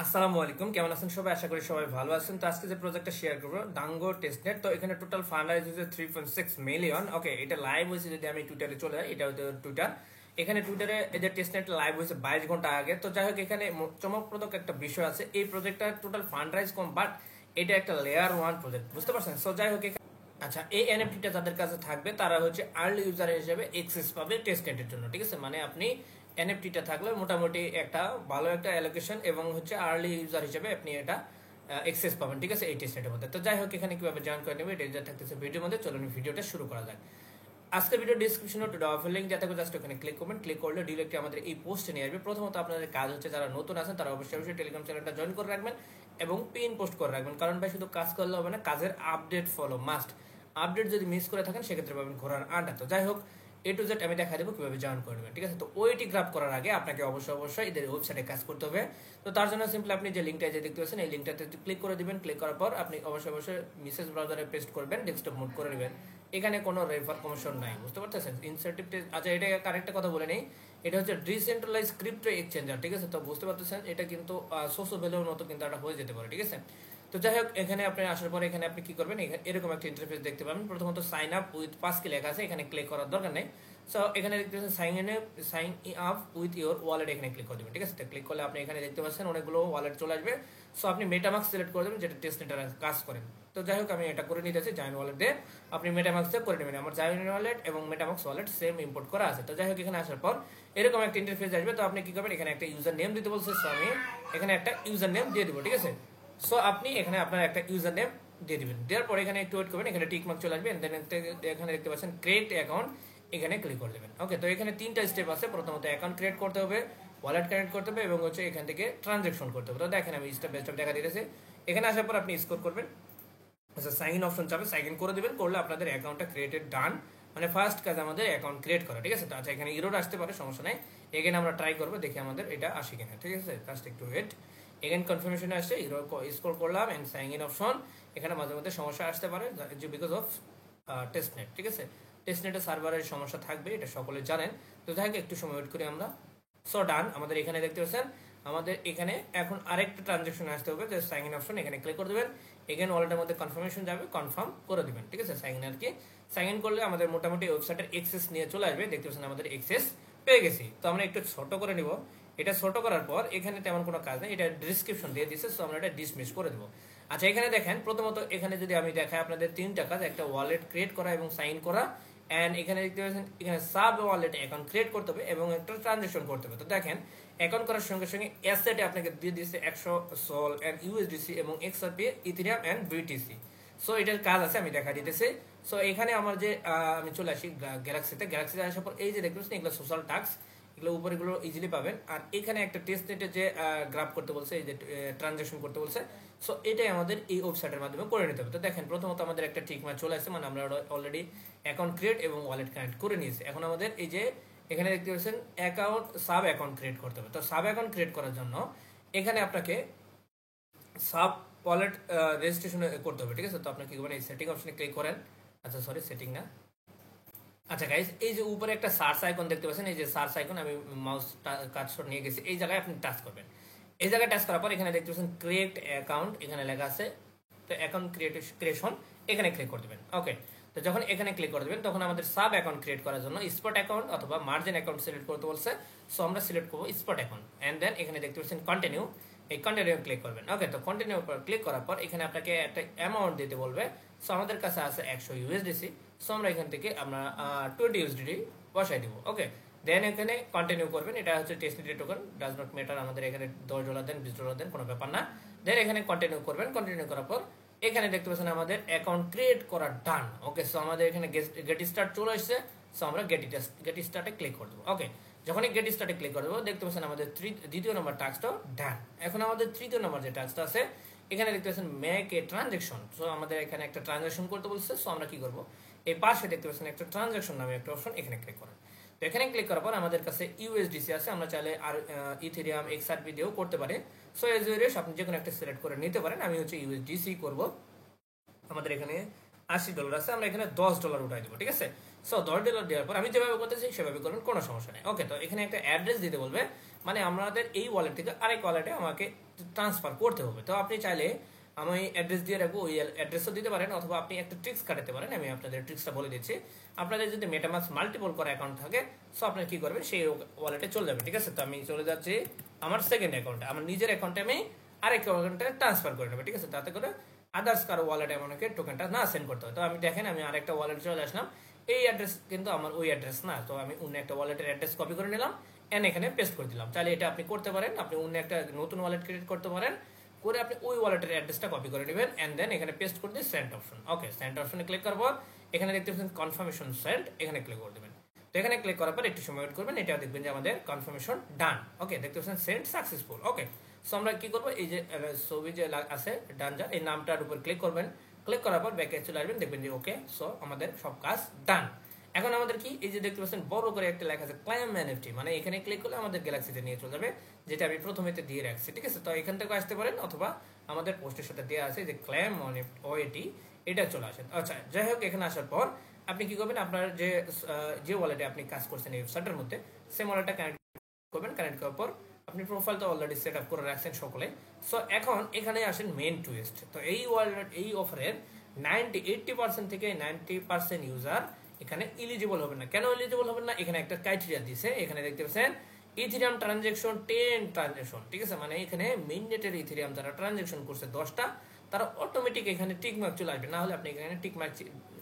আসসালামু আলাইকুম, কেমন আছেন সবাই? আশা করি সবাই ভালো আছেন। তো আজকে যে প্রজেক্টটা শেয়ার করবো ডাঙ্গো টেস্টনেট। তো এখানে টোটাল ফান্ড রাইজ হচ্ছে 3.6 মিলিয়ন। ওকে, এটা লাইভ হয়েছে। যদি আমি টুইটারে চলে যাই, এটা হচ্ছে টুইটার। এখানে টুইটারে এদের টেস্টনেট লাইভ হয়েছে 22 ঘন্টা আগে। তো যাই হোক, এখানে চমকপ্রদ একটা বিষয় আছে। এই প্রজেক্টটার টোটাল ফান্ড রাইজ কম, বাট এটা একটা লেয়ার 1 প্রজেক্ট, বুঝতে পারছেন? সো যাই হোক, আচ্ছা, এই এনএফটিটা যাদের কাছে থাকবে তারা হচ্ছে আর্লি ইউজার হিসেবে এক্সেস পাবে টেস্টনেটের জন্য, ঠিক আছে? মানে আপনি এনএফটিটা থাকলে মোটামুটি একটা ভালো একটা অ্যালোকেশন এবং হচ্ছে আর্লি ইউজার হিসেবে আপনি এটা এক্সেস পাবেন, ঠিক আছে, এই টেস্টনেটের মধ্যে। তো যাই হোক, এখানে কিভাবে জয়েন করে নেবে এটা থাকতেছে ভিডিওর মধ্যে। চলুন ভিডিওটা শুরু করা যাক। আজকে ভিডিও ডিসক্রিপশনে অফার লিঙ্ক যাতে জাস্ট ওখানে ক্লিক করবেন। ক্লিক করলে ডিরেক্টলি আমাদের এই পোস্টে নিয়ে আসবে। প্রথমত আপনাদের কাজ হচ্ছে, যারা নতুন আছেন তারা অবশ্যই টেলিগ্রাম চ্যানেলটা জয়েন করে রাখবেন এবং পিন পোস্ট করে রাখবেন। কারণ ভাই, শুধু কাজ করলে হবে না, কাজের আপডেট ফলো মাস্ট। আপডেট যদি মিস করে থাকেন সেক্ষেত্রে পাবেন ঘোরার আড্ডা। তো যাই হোক, এ টু জেড আমি দেখা দেবো কিভাবে জয়েন করবেন, ঠিক আছে? তো ওইটি গ্রাফ করার আগে আপনাকে অবশ্যই এদের ওয়েবসাইটে কাজ করতে হবে। তো তার জন্য সিম্পলি আপনি যে লিঙ্কটা যে দেখতে পাচ্ছেন এই লিঙ্কটাতে ক্লিক করে দিবেন। ক্লিক করার পর আপনি অবশ্যই মেসেজ ব্রাউজারে পেস্ট করবেন, ডেস্কটপ মোড করে নেবেন। এখানে কোনো রেফার কমিশন নাই, বুঝতে পারতেছেন? ইনসেন্টিভ। আচ্ছা, এটা কারেক্ট কথা বলে নেই, এটা হচ্ছে ডিসেন্ট্রালাইজ ক্রিপ্টো এক্সচেঞ্জার, ঠিক আছে? তো বুঝতে পারতেছেন, এটা কিন্তু সোসো ভ্যালুর মতো কিন্তু এটা হয়ে যেতে পারে, ঠিক আছে? তো যাই হোক, এখানে আপনি আসার পরে এখানে আপনি কি করবেন, এরকম একটা ইন্টারফেস দেখতে পাবেন। প্রথমত সাইন আপ উইথ পাস কি লেখা আছে, এখানে ক্লিক করার দরকার নেই। সো এখানে দেখতে পাচ্ছেন sign up with your wallet, এখানে ক্লিক করে দেবেন, ঠিক আছে? তো ক্লিক করলে আপনি এখানে দেখতে পাচ্ছেন অনেকগুলো ওয়ালেট চলে আসবে। সো আপনি মেটামাস্ক সিলেক্ট করে দেবেন, যেটা টেস্টনেটার কাজ করেন। তো যাই হোক, আমি এটা করে নিতেছি। জাইন ওয়ালেট দিয়ে আপনি মেটামাস্ক করে নেবেন। আমার জাইন ওয়ালেট এবং মেটামাস্ক ওয়ালেট সেম ইম্পোর্ট করা আছে। তো যাই হোক, এখানে আসার পর এরকম একটা ইন্টারফেস আসবে। তো আপনি কি করবেন, এখানে একটা ইউজার নেম দিতে বলছে। সো আমি এখানে একটা ইউজার নেম দিয়ে দিব, ঠিক আছে? সো আপনি এখানে আপনার একটা ইউজার নেম দিয়ে দিবেন। দেওয়ার পরে এখানে একটু ওয়েট করবেন, এখানে টিক মার্ক চলে আসবে। এখানে দেখতে পাচ্ছেন ক্রিয়েট অ্যাকাউন্ট, এখানে ক্লিক করে দেবেন। ওকে, তো এখানে তিনটা স্টেপ আছে। প্রথমত অ্যাকাউন্ট ক্রিয়েট করতে হবে, ওয়ালেট কানেক্ট করতে হবে এবং হচ্ছে এখান থেকে ট্রানজাকশন করতে হবে। তো দেখেন আমি স্টেপ বাই স্টেপ দেখা দিতেছি। এখানে আসার পর আপনি স্কোর করবেন। আচ্ছা, সাইন ইন অপশন চাবে, সাইন ইন করে দেবেন। করলে আপনাদের অ্যাকাউন্টটা ক্রিয়েটেড ডান। মানে ফার্স্ট কাজ আমাদের অ্যাকাউন্ট ক্রিয়েট করা, ঠিক আছে? তো আচ্ছা, এখানে ইরোর আসতে পারে, সমস্যা নাই। এগেন আমরা ট্রাই করবো, দেখি আমাদের এটা আসে কিনা, ঠিক আছে? জাস্ট একটু ওয়েট। এগেন কনফার্মেশনে আসছে, ইরোর স্কোর করলাম এন্ড সাইন ইন অপশন। এখানে মাঝে মধ্যে সমস্যা আসতে পারে বিকজ অফ টেস্টনেট, ঠিক আছে? টেস্টনেটের সার্ভারের সমস্যা থাকবে, এটা সকলে জানেন। তো যাই হোক, একটু সময় ওয়েট করি আমরা। সো ডান। আমাদের এখানে দেখতে পাচ্ছেন আমাদের এখানে এখন আরেকটা ট্রানজাকশন আসতে হবে, যে সাইন ইন অপশন, এখানে ক্লিক করে দেবেন। এগেন ওয়ালেটের মধ্যে কনফার্মেশন যাবে, কনফার্ম করে দিবেন, ঠিক আছে? সাইন ইন আর কি, সাইন ইন করলে আমাদের মোটামুটি ওয়েবসাইটের এক্সেস নিয়ে চলে আসবে। দেখতে পাচ্ছেন আমাদের এক্সেস পেয়ে গেছি। তো আমরা একটু ছোট করে নিব। এটা ছোট করার পর এখানে তেমন কোনো কাজ নেই, এটা ডিসক্রিপশন দিয়ে দিচ্ছে। সো আমরা এটা ডিসমিস করে দেবো। আচ্ছা, এখানে দেখেন প্রথমত এখানে যদি আমি দেখাই আপনাদের তিনটা কাজ, একটা ওয়ালেট ক্রিয়েট করা এবং সাইন করা, এন্ড এখানে দেখতে পাচ্ছেন এখানে সাব ওয়ালেট অ্যাকাউন্ট ক্রিয়েট করতে হবে এবং একটা ট্রানজাকশন করতে হবে। তো দেখেন, অ্যাকাউন্ট করার সঙ্গে সঙ্গে অ্যাসেটে আপনাকে দিয়ে দিচ্ছে 100 সোল এন্ড ইউএসডিসি এবং XRP, Ethereum and BTC. So এটার কাজ আছে, আমি দেখা দিতেছি। সো এখানে আমার যে আমি চলে আসি গ্যালাক্সিতে আসার পর এই যে দেখতে পাচ্ছেন এগুলো সোশ্যাল টাস্ক, এগুলো উপরে এগুলো ইজিলি পাবেন। আর এখানে একটা টেস্ট নেটে যে গ্রাফ করতে বলছে, এই যে ট্রানজাকশন করতে বলছে, সো এটাই আমাদের এই ওয়েবসাইটের মাধ্যমে করে নিতে হবে। তো দেখেন, প্রথমত আমাদের একটা ঠিক মার্ক চলে আসছে, মানে আমরা অলরেডি অ্যাকাউন্ট ক্রিয়েট এবং ওয়ালেট কানেক্ট করে নিয়েছি। এখন আমাদের এই যে এখানে দেখতে পাচ্ছেন অ্যাকাউন্ট সাব অ্যাকাউন্ট ক্রিয়েট করতে হবে। তো সাব অ্যাকাউন্ট ক্রিয়েট করার জন্য এখানে আপনাকে সাব ওয়ালেট রেজিস্ট্রেশন করতে হবে, ঠিক আছে? তো আপনি কি করবেন, এই সেটিং অপশনে ক্লিক করেন। আচ্ছা সরি, সেটিং না। আচ্ছা গাইস, এই যে উপরে একটা সার্চ আইকন দেখতে পাচ্ছেন, এই যে সার্চ আইকন, আমি মাউস কার্সর নিয়ে গেছি, এই জায়গায় আপনি টাচ করবেন। এই জায়গায় টাচ করার পর এখানে দেখতে পাচ্ছেন ক্রিয়েট অ্যাকাউন্ট, এখানে লেখা আছে। তো অ্যাকাউন্ট ক্রিয়েশন, এখানে ক্লিক করে দেবেন। ওকে, তো যখন এখানে ক্লিক করে দেবেন তখন আমাদের সাব অ্যাকাউন্ট ক্রিয়েট করার জন্য স্পট অ্যাকাউন্ট অথবা মার্জিন অ্যাকাউন্ট সিলেক্ট করতে বলছে। সো আমরা সিলেক্ট করবো স্পট অ্যাকাউন্ট এন্ড দেন এখানে দেখতে পাচ্ছেন কন্টিনিউ, এই কন্টিনিউ ক্লিক করবেন। ওকে, তো কন্টিনিউ উপর ক্লিক করার পর এখানে আপনাকে একটা অ্যামাউন্ট দিতে বলবে। সো আমাদের কাছে আছে 100 ইউএসডিসি। সো আমরা এখান থেকে আমরা 20 ইউএসডিটি বসাই দিব। ওকে, দেন এখানে কন্টিনিউ করবেন। এটা হচ্ছে testnet token, does not matter, আমাদের এখানে $10 দেন, $20 দেন, কোনো ব্যাপার না। দেন এখানে কন্টিনিউ করবেন। কন্টিনিউ করার পর এখানে দেখতে পাচ্ছেন আমাদের অ্যাকাউন্ট ক্রিয়েট করা ডান। ওকে, সো আমাদের এখানে গেট স্টার্ট চলে আসছে। সো আমরা গেট স্টার্টে ক্লিক করে দেবো। ওকে, যখনই গেট স্টার্টে ক্লিক করে দেবো দেখতে পাচ্ছেন আমাদের দ্বিতীয় নম্বর টাস্কটা ডান। এখন আমাদের তৃতীয় নম্বর যে টাস্কটা আছে, এখানে দেখতে পাচ্ছেন মেক এ ট্রানজাকশন। সো আমাদের এখানে একটা ট্রানজাকশন করতে বলছে। সো আমরা কি করবো, এই পাশে দেখতে পাচ্ছেন একটা ট্রানজাকশন নামে একটা অপশন, এখানে ক্লিক করেন। তো এখানে ক্লিক করার পর আমাদের কাছে ইউএসডিসি আছে, আমরা চাইলে আর ইথেরিয়াম এক্সআরপি দিয়েও করতে পারি। সো এজ ওয়েস আপনি যে কোনো একটা সিলেক্ট করে নিতে পারেন। আমি হচ্ছে ইউএসডিসি করব। আমাদের এখানে $80 আছে, আমরা এখানে $10 উঠাই দেবো, ঠিক আছে? সো $10 দেওয়ার পর আমি যেভাবে করতেছি সেভাবে করবেন, কোনো সমস্যা নেই। ওকে, তো এখানে একটা অ্যাড্রেস দিতে বলবে, মানে আমাদের এই ওয়ালেট থেকে আরেক ওয়ালেটে আমাকে ট্রান্সফার করতে হবে। তো আপনি চাইলে আমি অ্যাড্রেস দিয়ে রাখবো, ওই অ্যাড্রেসও দিতে পারেন, অথবা আপনি একটা ট্রিক্স কাটাতে পারেন। আমি আপনাদের ট্রিক্সটা বলে দিচ্ছি। আপনাদের যদি মেটামাস্ক মাল্টিপল করে অ্যাকাউন্ট থাকে, সো আপনি কি করবেন, সেই ওয়ালেটে চলে যাবেন। ঠিক আছে, তো আমি চলে যাচ্ছি আমার সেকেন্ড অ্যাকাউন্টে, আমার নিজের অ্যাকাউন্টে আমি আরেক অ্যাকাউন্টে ট্রান্সফার করে নেবো। ঠিক আছে, তাতে করে আদার্স কারো ওয়ালেটে আমাকে টোকেনটা না সেন্ড করতে হয়। তো আমি দেখেন আমি আরেকটা ওয়ালেটে চলে আসলাম, এই অ্যাড্রেস কিন্তু আমার ওই অ্যাড্রেস না, তো আমি অন্য একটা ওয়ালেটের অ্যাড্রেস কপি করে নিলাম এন্ড এখানে পেস্ট করে দিলাম। তাহলে এটা আপনি করতে পারেন, আপনি অন্য একটা নতুন ওয়ালেট ক্রিয়েট করতে পারেন, করে আপনি ওই ওয়ালেটের অ্যাড্রেসটা কপি করে নেবেন এন্ড দেন এখানে পেস্ট করে দিয়ে সেন্ড অপশন। ওকে, সেন্ড অপশনে ক্লিক করব, এখানে দেখতে পাচ্ছেন কনফার্মেশন সেন্ড, এখানে ক্লিক করে দেবেন। তো এখানে ক্লিক করার পর একটু সময় ওয়েট করবেন, এটা দেখবেন যে আমাদের কনফার্মেশন ডান। ওকে, দেখতে পাচ্ছেন সেন্ড সাকসেসফুল। ওকে, সো আমরা কি করবো, এই যে ছবি যে আছে ডান যা, এই নামটার উপর ক্লিক করবেন, ক্লিক করার পর ব্যাকে চলে আসবেন, দেখবেন যে ওকে, সো আমাদের সব কাজ ডান। এখন আমাদের কি, এই যে দেখতে পাচ্ছেন বড় করে একটা লেখা আছে ক্লাইম এনএফটি, মানে এখানে ক্লিক করলে আমাদের গ্যালাক্সিতে নিয়ে চলে যাবে, যেটা আমি প্রথমেতে দিয়ে রাখছি। ঠিক আছে, তো এখান থেকে আসতে পারেন, অথবা আমাদের পোস্টের সাথে দেওয়া আছে যে ক্লাইম ওএটি, এটা চলে আসেন। আচ্ছা, যাই হোক, এখানে আসার পর আপনি কি করবেন, আপনার যে ওয়ালেটে আপনি কাজ করছেন এই ওয়েবসাইটের মধ্যে, সেম ওয়ালেটটা কানেক্ট করবেন। কানেক্ট করার পর আপনি প্রোফাইল তো অলরেডি সেট আপ করে রাখছেন সকলে। সো এখন এখানে আসেন মেইন টুইস্ট। তো এই ওয়ালেট, এই অফারের 80% থেকে 90% ইউজার এখানে এলিজিবল হবে না। কেন এলিজিবল হবে না, এখানে একটা ক্রাইটেরিয়া দিয়েছে, এখানে দেখতে পাচ্ছেন ইথেরিয়াম ট্রানজাকশন 10 ট্রানজাকশন। ঠিক আছে, মানে এখানে মেইননেটের ইথেরিয়াম যারা ট্রানজাকশন করছে 10টা, তারা অটোমেটিক এখানে টিক মার্ক চলে আসবে। না হলে আপনি এখানে টিক মার্ক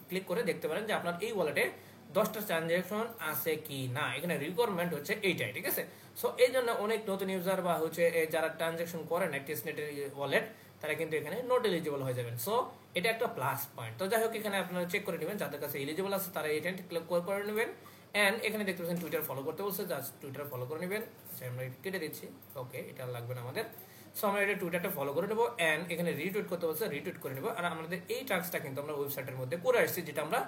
ক্লিক করে দেখতে পারেন যে আপনার এই ওয়ালেটে 10টা ট্রানজাকশন আছে কি না। এখানে রিকোয়ারমেন্ট হচ্ছে এইটাই। ঠিক আছে, সো এই জন্য অনেক নতুন ইউজার বা হচ্ছে যারা ট্রানজাকশন করেন টেস্টনেটের ওয়ালেট, তারা কিন্তু এখানে নট এলিজিবল হয়ে যাবেন। সো এটা একটা প্লাস পয়েন্ট। তো যাই হোক, এখানে আপনারা চেক করে নেবেন, যাদের কাছে এলিজিবল আছে তারা এটা ক্লিক করে নেবেন। এন্ড এখানে দেখতে পাচ্ছেন টুইটার ফলো করতে বলছে, জাস্ট টুইটার ফলো করে নেবেন। আমরা কেটে দিচ্ছি, ওকে, এটা লাগবে না আমাদের। সো আমরা এটা টুইটারটা ফলো করে নেবো এন্ড এখানে রিটুইট করতে বলছে, রিটুইট করে নেবো। আর আমাদের এই টাস্কটা কিন্তু আমরা ওয়েবসাইটের মধ্যে করে আসছি, যেটা আমরা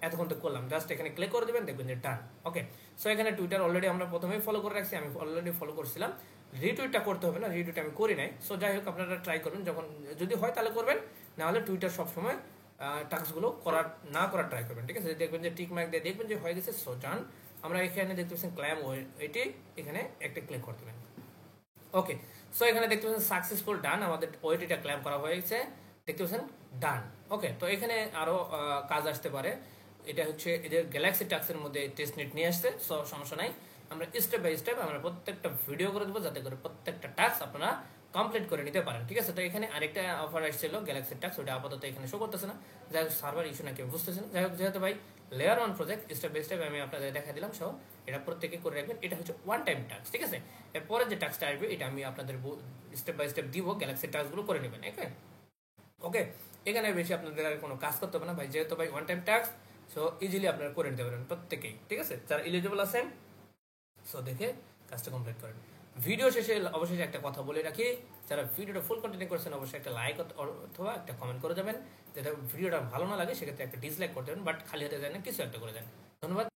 এতক্ষণ তো করলাম। জাস্ট এখানে ক্লিক করে দেবেন, দেখবেন যে ডান। ওকে, সো এখানে টুইটার অলরেডি আমরা প্রথমেই ফলো করে রাখছি, আমি অলরেডি ফলো করছিলাম। রিটুইটটা করতে হবে না, রিটুইট আমি করি নাই। সো যাই হোক, আপনারা ট্রাই করবেন, যখন যদি হয় তাহলে করবেন, না হলে টুইটার সবসময় টাস্কগুলো না করার ট্রাই করবেন। ঠিক আছে, দেখবেন যে টিক মার্ক দিয়ে দেখবেন যে হয়ে গেছে। সো ডান, আমরা এখানে দেখতে পাচ্ছেন ক্লাইম এটি, এখানে একটা ক্লিক করে দেবেন। ওকে, সো এখানে দেখতে পাচ্ছেন সাকসেসফুল ডান, আমাদের ওয়েটিটা ক্লেম করা হয়েছে, দেখতে পাচ্ছেন ডান। ওকে, তো এখানে আরো কাজ আসতে পারে, এটা হচ্ছে এদের গ্যালাক্সি টাস্কের মধ্যে টেস্টনেট নিয়ে আসছে। সো সমস্যা নাই, আমরা স্টেপ বাই স্টেপ আমরা প্রত্যেকটা ভিডিও করে দেবো, যাতে করে প্রত্যেকটা টাস্ক আপনারা কমপ্লিট করে নিতে পারেন। ঠিক আছে, তো এখানে আরেকটা অফার আসছিল গ্যালাক্সি টাস্ক, ওটা আপাতত এখানে শো করতেছে না, যাই হোক সার্ভার ইস্যু নাকি বুঝতেছে না। যাই হোক, যেহেতু ভাই layer 1 project, step by step আমি আপনাদের দেখা দিলাম। সো এটা প্রত্যেকে করে রাখবেন, এটা হচ্ছে ওয়ান টাইম টাস্ক। ঠিক আছে, এরপরে যে টাস্কটা আসবে এটা আমি আপনাদের স্টেপ বাই স্টেপ দিব, গ্যালাক্সি টাস্কগুলো করে নেবেন। ওকে, এখানে বেশি আপনাদের আর কোনো কাজ করতে হবে না ভাই, যেহেতু ভাই one time task, so easily আপনারা করে নিতে পারেন প্রত্যেকেই। ঠিক আছে, যারা এলিজিবল আছেন, সো দেখে কাজটা কমপ্লিট করেন। ভিডিও শেষে অবশ্যই একটা কথা বলে রাখি, যারা ভিডিওটা ফুল কন্টিনিউ করছেন অবশ্যই একটা লাইক অথবা একটা কমেন্ট করে যাবেন। যেটা ভিডিওটা ভালো না লাগে সেক্ষেত্রে একটা ডিসলাইক করতে পারেন, বাট খালি হাতে যায় না, কিছু একটা করে দেন। ধন্যবাদ।